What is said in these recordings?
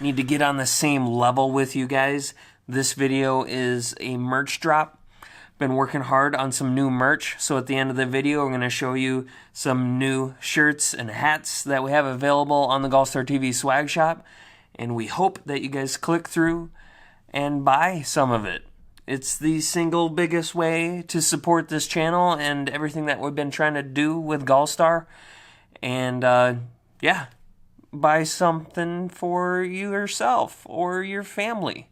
need to get on the same level with you guys. This video is a merch drop. Been working hard on some new merch, so at the end of the video I'm going to show you some new shirts and hats that we have available on the GallStar TV swag shop, and we hope that you guys click through and buy some of it. It's the single biggest way to support this channel and everything that we've been trying to do with GallStar. And yeah, buy something for yourself or your family.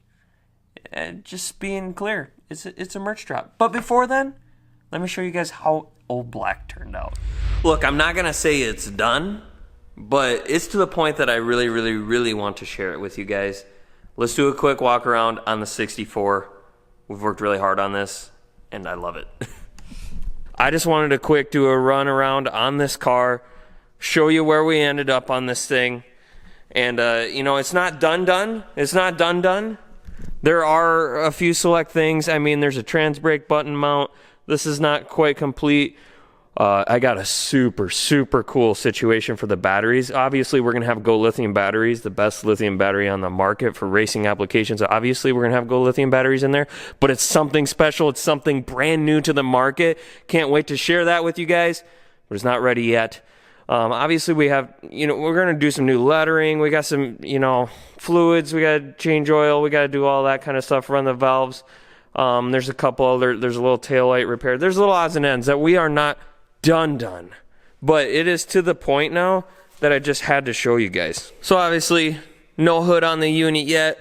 Just being clear, it's a merch drop. But before then, let me show you guys how Old Black turned out. Look, I'm not gonna say it's done, but it's to the point that I really want to share it with you guys. Let's do a quick walk around on the 64. We've worked really hard on this, and I love it. I just wanted to quick do a run around on this car, show you where we ended up on this thing. And, you know, it's not done. It's not done. There are a few select things. I mean, there's a trans brake button mount. This is not quite complete. I got a super cool situation for the batteries. Obviously, we're going to have Go Lithium batteries, the best lithium battery on the market for racing applications. Obviously, we're going to have Go Lithium batteries in there, but it's something special. It's something brand new to the market. Can't wait to share that with you guys, but it's not ready yet. Obviously, we have, you know, we're going to do some new lettering. We got some, you know, fluids. We got to change oil. We got to do all that kind of stuff, run the valves. There's a couple other, there's a little taillight repair. There's little odds and ends that we are not done, but it is to the point now that I just had to show you guys. So obviously no hood on the unit yet,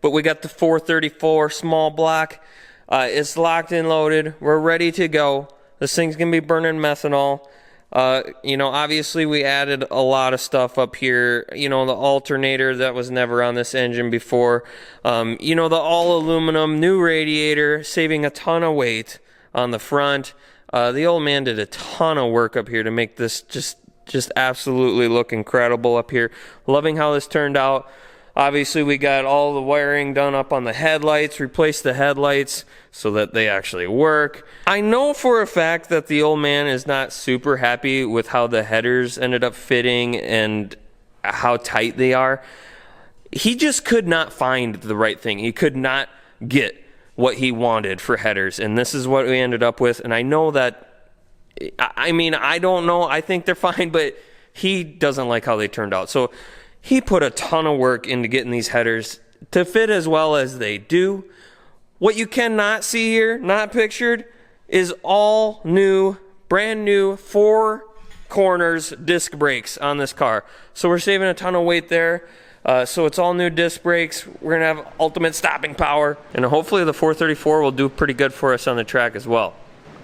but we got the 434 small block. It's locked and loaded. We're ready to go. This thing's gonna be burning methanol. You know, obviously we added a lot of stuff up here. You know, the alternator that was never on this engine before. You know, the all aluminum new radiator, saving a ton of weight on the front. The old man did a ton of work up here to make this just absolutely look incredible up here. Loving how this turned out. Obviously, we got all the wiring done up on the headlights, replaced the headlights so that they actually work. I know for a fact that the old man is not super happy with how the headers ended up fitting and how tight they are. He just could not find the right thing. He could not get what he wanted for headers, and this is what we ended up with. And I know that, I mean, I don't know, I think they're fine, but he doesn't like how they turned out. So he put a ton of work into getting these headers to fit as well as they do. What you cannot see here, not pictured, is all new, brand new 4 corners disc brakes on this car. So we're saving a ton of weight there. So it's all new disc brakes. We're going to have ultimate stopping power. And hopefully the 434 will do pretty good for us on the track as well.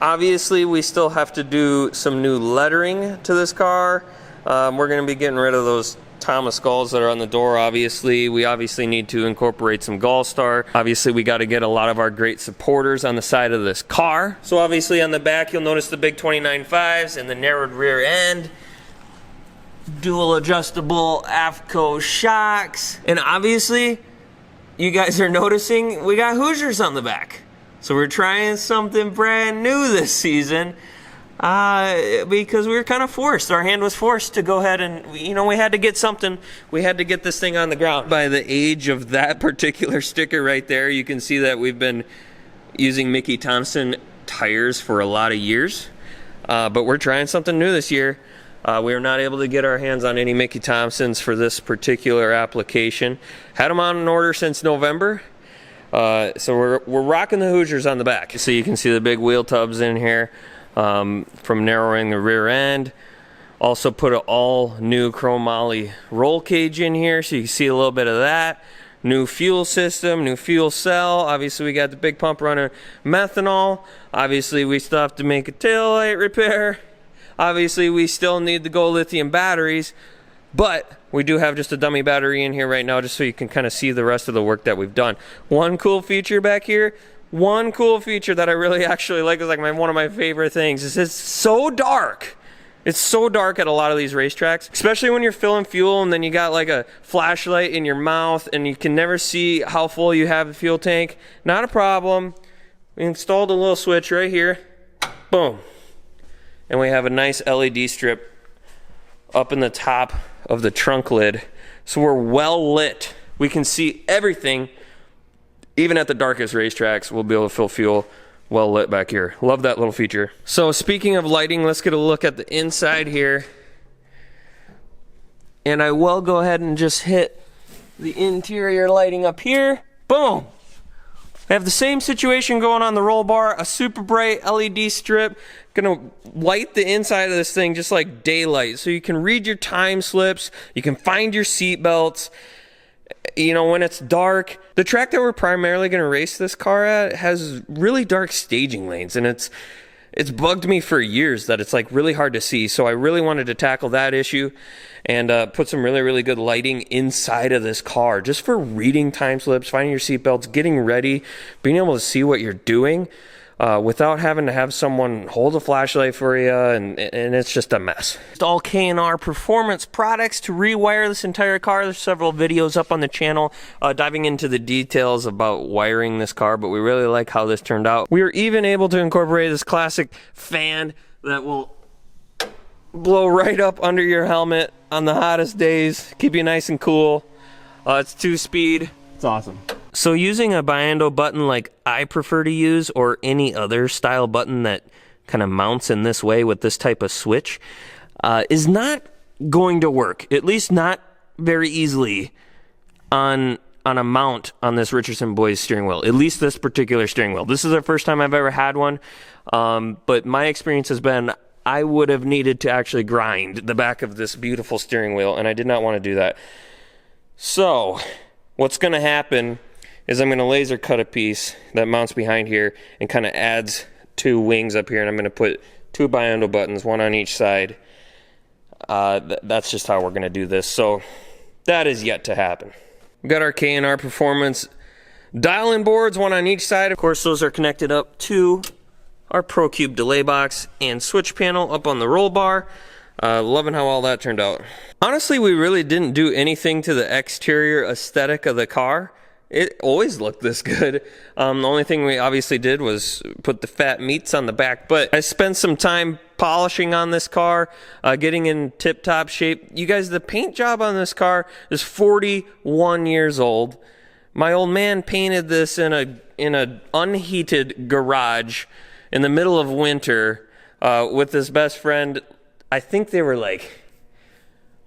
Obviously, we still have to do some new lettering to this car. We're going to be getting rid of those Thomas Gulls that are on the door, obviously. We obviously need to incorporate some GallStar. Obviously, we got to get a lot of our great supporters on the side of this car. So obviously on the back, you'll notice the big 29.5s and the narrowed rear end. Dual adjustable AFCO shocks, and obviously you guys are noticing we got Hoosiers on the back. So we're trying something brand new this season because we were kind of forced. Our hand was forced to go ahead and, you know, we had to get something. We had to get this thing on the ground. By the age of that particular sticker right there, you can see that we've been using Mickey Thompson tires for a lot of years, but we're trying something new this year. We were not able to get our hands on any Mickey Thompsons for this particular application. Had them on an order since November. So we're rocking the Hoosiers on the back. So you can see the big wheel tubs in here from narrowing the rear end. Also put an all new chromoly roll cage in here, so you can see a little bit of that. New fuel system, new fuel cell. Obviously we got the big pump runner methanol. Obviously we still have to make a taillight repair. Obviously, we still need the Go Lithium batteries, but we do have just a dummy battery in here right now just so you can kind of see the rest of the work that we've done. One cool feature back here, one cool feature that I really actually like, is like one of my favorite things, is it's so dark. It's so dark at a lot of these racetracks, especially when you're filling fuel and then you got like a flashlight in your mouth and you can never see how full you have the fuel tank. Not a problem. We installed a little switch right here. Boom. And we have a nice LED strip up in the top of the trunk lid. So we're well lit we can see everything. Even at the darkest racetracks, we'll be able to feel well lit back here. Love that little feature. So speaking of lighting, let's get a look at the inside here. And I will go ahead and just hit the interior lighting up here. Boom! I have the same situation going on the roll bar, a super bright LED strip, gonna light the inside of this thing just like daylight. So you can read your time slips, you can find your seat belts, you know, when it's dark. The track that we're primarily gonna race this car at has really dark staging lanes, and it's bugged me for years that it's like really hard to see. So I really wanted to tackle that issue and put some really good lighting inside of this car just for reading time slips, finding your seatbelts, getting ready, being able to see what you're doing without having to have someone hold a flashlight for you, and it's just a mess. It's all K&R Performance products to rewire this entire car. There's several videos up on the channel diving into the details about wiring this car, but we really like how this turned out. We were even able to incorporate this classic fan that will blow right up under your helmet on the hottest days, keep you nice and cool. It's 2-speed. It's awesome. So using a biando button like I prefer to use, or any other style button that kind of mounts in this way with this type of switch, is not going to work, at least not very easily on a mount on this Richardson Boys steering wheel, at least this particular steering wheel. This is the first time I've ever had one, but my experience has been I would have needed to actually grind the back of this beautiful steering wheel, and I did not want to do that. So what's going to happen is I'm going to laser cut a piece that mounts behind here and kind of adds 2 wings up here, and I'm going to put 2 biando buttons, one on each side. That's just how we're going to do this. So that is yet to happen. We've got our K&R Performance dial-in boards, one on each side. Of course, those are connected up to our Pro Cube delay box and switch panel up on the roll bar. Loving how all that turned out. Honestly, we really didn't do anything to the exterior aesthetic of the car. It always looked this good. The only thing we obviously did was put the fat meats on the back, but I spent some time polishing on this car, getting in tip-top shape. You guys, the paint job on this car is 41 years old. My old man painted this in a unheated garage in the middle of winter with his best friend. I think they were like,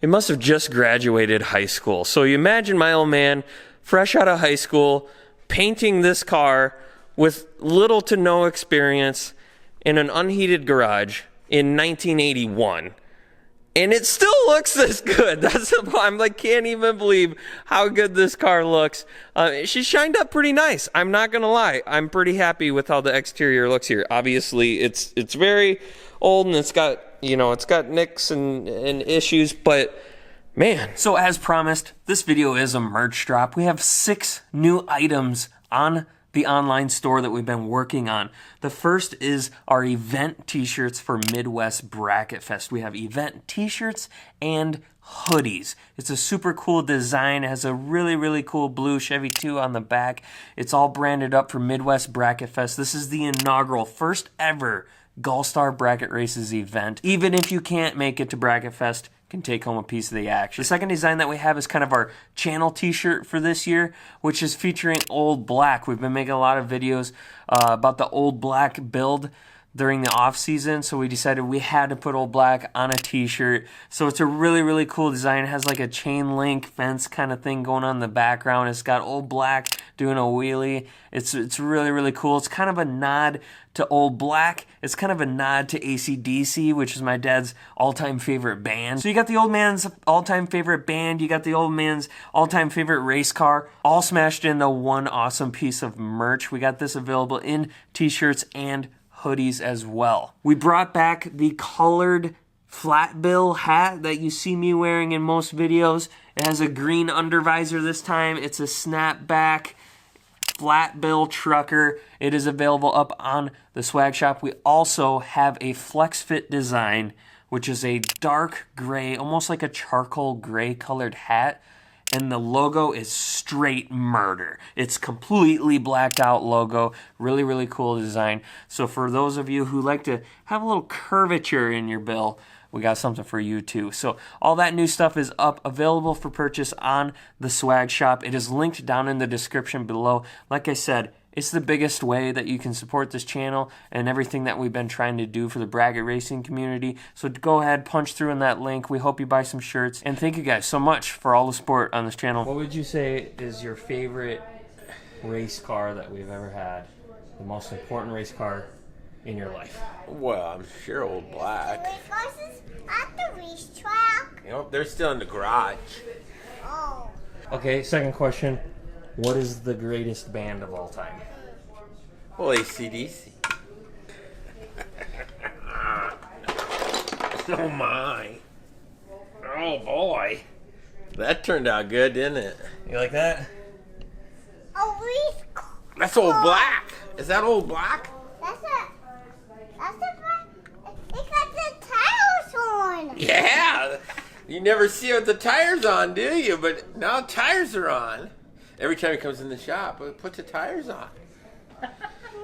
they must have just graduated high school. So you imagine my old man, fresh out of high school, painting this car with little to no experience in an unheated garage in 1981. And it still looks this good. I'm like, can't even believe how good this car looks. She shined up pretty nice. I'm not gonna lie. I'm pretty happy with how the exterior looks here. Obviously, it's very old and it's got, you know, it's got nicks and issues, but man. So as promised, this video is a merch drop. We have 6 new items on the online store that we've been working on. The first is our event t-shirts for Midwest Bracket Fest. We have event t-shirts and hoodies. It's a super cool design. It has a really cool blue Chevy 2 on the back. It's all branded up for Midwest Bracket Fest. This is the inaugural, first ever GallStar Bracket Races event. Even if you can't make it to Bracket Fest, can take home a piece of the action. The second design that we have is kind of our channel t-shirt for this year, which is featuring Old Black. We've been making a lot of videos about the Old Black build during the off season, so we decided we had to put Old Black on a t-shirt. So it's a really cool design. It has like a chain link fence kind of thing going on in the background. It's got Old Black doing a wheelie. It's really cool. It's kind of a nod to Old Black. It's kind of a nod to AC/DC, which is my dad's all-time favorite band. So you got the old man's all-time favorite band, you got the old man's all-time favorite race car, all smashed into one awesome piece of merch. We got this available in t-shirts and hoodies as well. We brought back the colored flat bill hat that you see me wearing in most videos. It has a green undervisor this time. It's a snapback flat bill trucker. It is available up on the swag shop. We also have a flex fit design, which is a dark gray, almost like a charcoal gray colored hat. and the logo is straight murder. It's completely blacked out logo. Really, really cool design. So for those of you who like to have a little curvature in your bill, we got something for you too. So all that new stuff is up, available for purchase on the swag shop. It is linked down in the description below. Like I said, it's the biggest way that you can support this channel and everything that we've been trying to do for the bracket racing community. So go ahead, punch through in that link. We hope you buy some shirts. And thank you guys so much for all the support on this channel. What would you say is your favorite race car that we've ever had? The most important race car in your life? Well, I'm sure old black. At the racetrack. You know, they're still in the garage. Oh. Okay, second question. What is the greatest band of all time? Well, AC/DC. Oh my. Oh boy. That turned out good, didn't it? You like that? A race car. That's old black. Is that old black? It got the tires on. Yeah. You never see it with the tires on, do you? But now tires are on. Every time he comes in the shop, put the tires on.